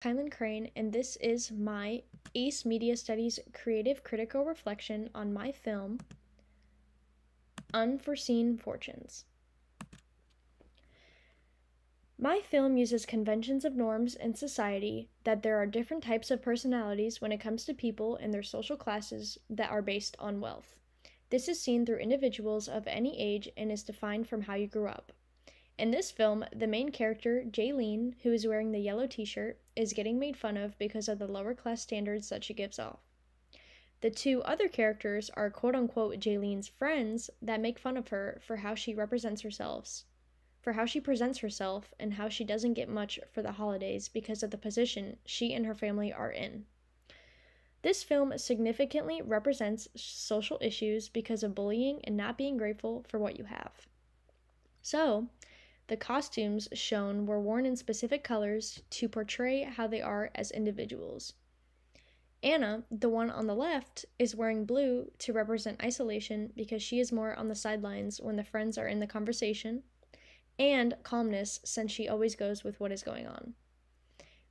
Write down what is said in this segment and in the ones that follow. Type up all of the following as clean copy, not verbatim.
Kylan Crane, and this is my AICE Media Studies creative critical reflection on my film, Unforeseen Fortunes. My film uses conventions of norms in society that there are different types of personalities when it comes to people and their social classes that are based on wealth. This is seen through individuals of any age and is defined from how you grew up. In this film, the main character, Jaylene, who is wearing the yellow t-shirt, is getting made fun of because of the lower class standards that she gives off. The two other characters are quote-unquote Jaylene's friends that make fun of her for how she presents herself, and how she doesn't get much for the holidays because of the position she and her family are in. This film significantly represents social issues because of bullying and not being grateful for what you have. So, the costumes shown were worn in specific colors to portray how they are as individuals. Anna, the one on the left, is wearing blue to represent isolation because she is more on the sidelines when the friends are in the conversation, and calmness since she always goes with what is going on.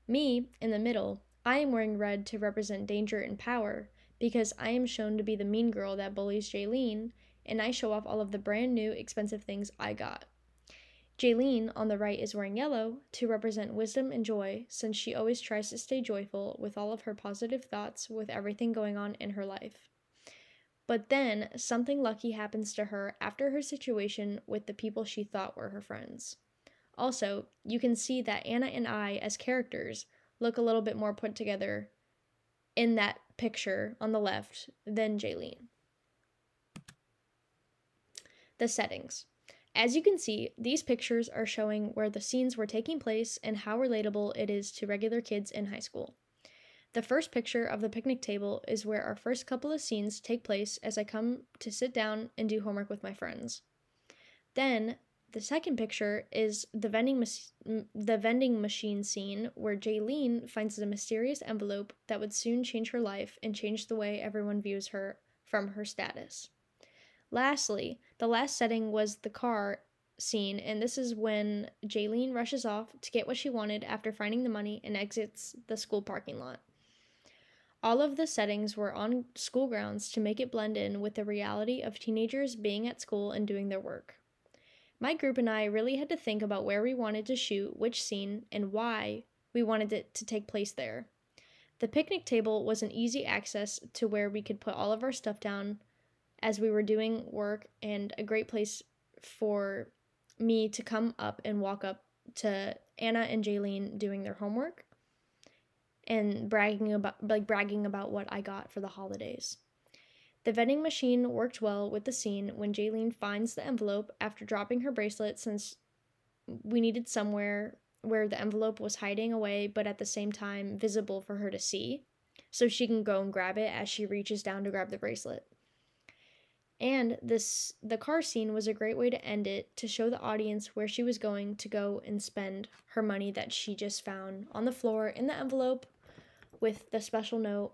Me, in the middle, I am wearing red to represent danger and power because I am shown to be the mean girl that bullies Jaylene, and I show off all of the brand new expensive things I got. Jaylene, on the right, is wearing yellow to represent wisdom and joy since she always tries to stay joyful with all of her positive thoughts with everything going on in her life. But then, something lucky happens to her after her situation with the people she thought were her friends. Also, you can see that Anna and I, as characters, look a little bit more put together in that picture on the left than Jaylene. The settings. As you can see, these pictures are showing where the scenes were taking place and how relatable it is to regular kids in high school. The first picture of the picnic table is where our first couple of scenes take place as I come to sit down and do homework with my friends. Then, the second picture is the vending machine scene where Jaylene finds a mysterious envelope that would soon change her life and change the way everyone views her from her status. Lastly, the last setting was the car scene, and this is when Jaylene rushes off to get what she wanted after finding the money and exits the school parking lot. All of the settings were on school grounds to make it blend in with the reality of teenagers being at school and doing their work. My group and I really had to think about where we wanted to shoot which scene and why we wanted it to take place there. The picnic table was an easy access to where we could put all of our stuff down as we were doing work, and a great place for me to come up and walk up to Anna and Jaylene doing their homework and bragging about what I got for the holidays. The vending machine worked well with the scene when Jaylene finds the envelope after dropping her bracelet, since we needed somewhere where the envelope was hiding away but at the same time visible for her to see, so she can go and grab it as she reaches down to grab the bracelet. And the car scene was a great way to end it, to show the audience where she was going to go and spend her money that she just found on the floor in the envelope with the special note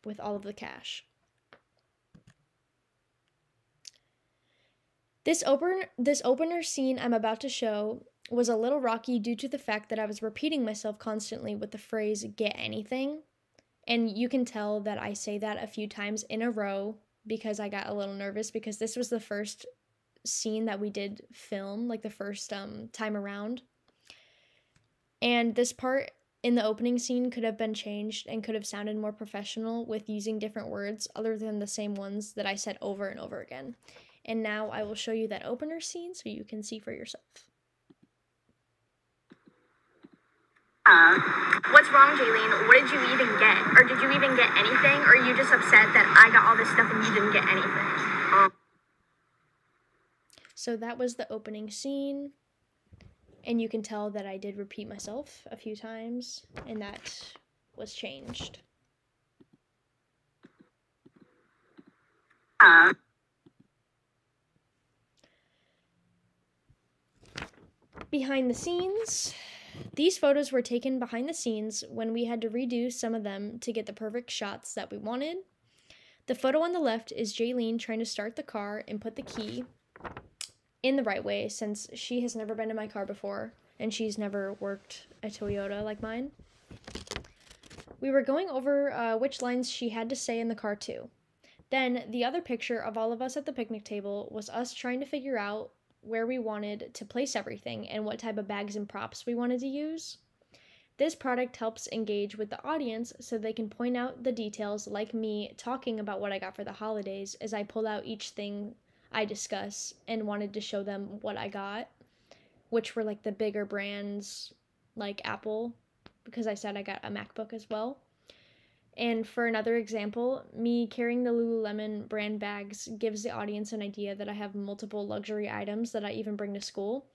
with all of the cash. This opener scene I'm about to show was a little rocky due to the fact that I was repeating myself constantly with the phrase "get anything," and you can tell that I say that a few times in a row because I got a little nervous, because this was the first scene that we did film, like the first time around. And this part in the opening scene could have been changed and could have sounded more professional with using different words other than the same ones that I said over and over again. And now I will show you that opener scene so you can see for yourself. What's wrong, Jaylene? What did you even get? Or did you even get anything? Or are you just upset that I got all this stuff and you didn't get anything? So that was the opening scene. And you can tell that I did repeat myself a few times, and that was changed. Behind the scenes. These photos were taken behind the scenes when we had to redo some of them to get the perfect shots that we wanted. The photo on the left is Jaylene trying to start the car and put the key in the right way, since she has never been in my car before and she's never worked a Toyota like mine. We were going over which lines she had to say in the car, too. Then, the other picture of all of us at the picnic table was us trying to figure out where we wanted to place everything and what type of bags and props we wanted to use. This product helps engage with the audience so they can point out the details, like me talking about what I got for the holidays as I pull out each thing I discuss and wanted to show them what I got, which were like the bigger brands like Apple, because I said I got a MacBook as well. And for another example, me carrying the Lululemon brand bags gives the audience an idea that I have multiple luxury items that I even bring to school.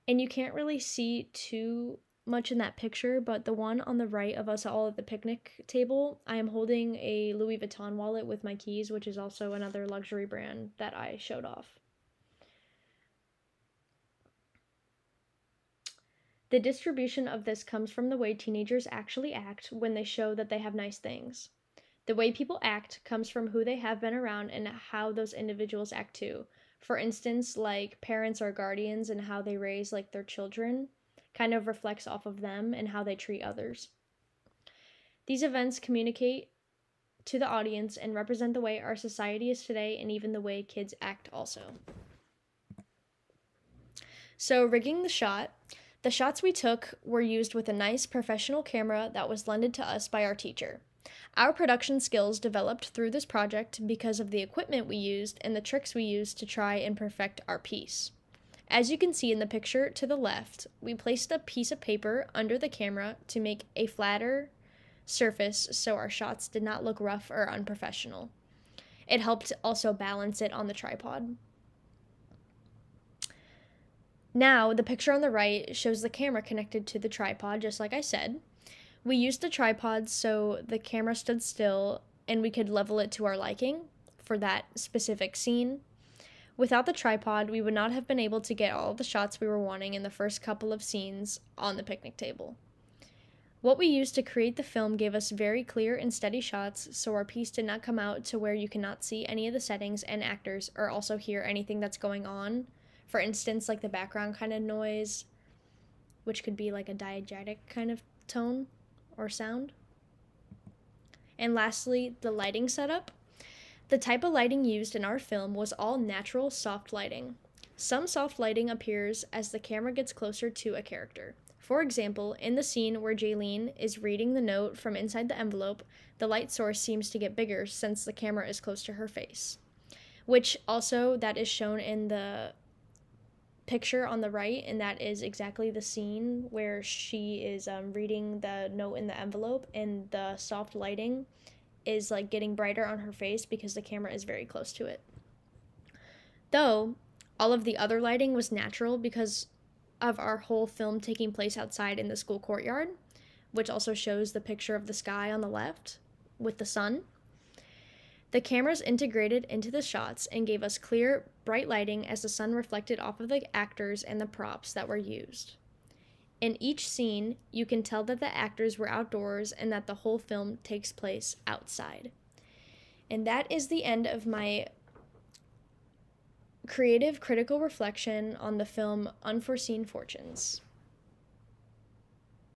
And you can't really see too much in that picture, but the one on the right of us all at the picnic table, I am holding a Louis Vuitton wallet with my keys, which is also another luxury brand that I showed off. The distribution of this comes from the way teenagers actually act when they show that they have nice things. The way people act comes from who they have been around and how those individuals act too. For instance, like parents or guardians and how they raise like their children kind of reflects off of them and how they treat others. These events communicate to the audience and represent the way our society is today and even the way kids act also. So, rigging the shot. The shots we took were used with a nice professional camera that was lended to us by our teacher. Our production skills developed through this project because of the equipment we used and the tricks we used to try and perfect our piece. As you can see in the picture to the left, we placed a piece of paper under the camera to make a flatter surface so our shots did not look rough or unprofessional. It helped also balance it on the tripod. Now, the picture on the right shows the camera connected to the tripod, just like I said. We used the tripod so the camera stood still and we could level it to our liking for that specific scene. Without the tripod, we would not have been able to get all the shots we were wanting in the first couple of scenes on the picnic table. What we used to create the film gave us very clear and steady shots, so our piece did not come out to where you cannot see any of the settings and actors or also hear anything that's going on. For instance, like the background kind of noise, which could be like a diegetic kind of tone or sound. And lastly, the lighting setup. The type of lighting used in our film was all natural, soft lighting. Some soft lighting appears as the camera gets closer to a character. For example, in the scene where Jaylene is reading the note from inside the envelope, the light source seems to get bigger since the camera is close to her face, which also that is shown in the picture on the right, and that is exactly the scene where she is reading the note in the envelope, and the soft lighting is like getting brighter on her face because the camera is very close to it. Though all of the other lighting was natural because of our whole film taking place outside in the school courtyard, which also shows the picture of the sky on the left with the sun. The cameras integrated into the shots and gave us clear, bright lighting as the sun reflected off of the actors and the props that were used. In each scene, you can tell that the actors were outdoors and that the whole film takes place outside. And that is the end of my creative critical reflection on the film Unforeseen Fortunes.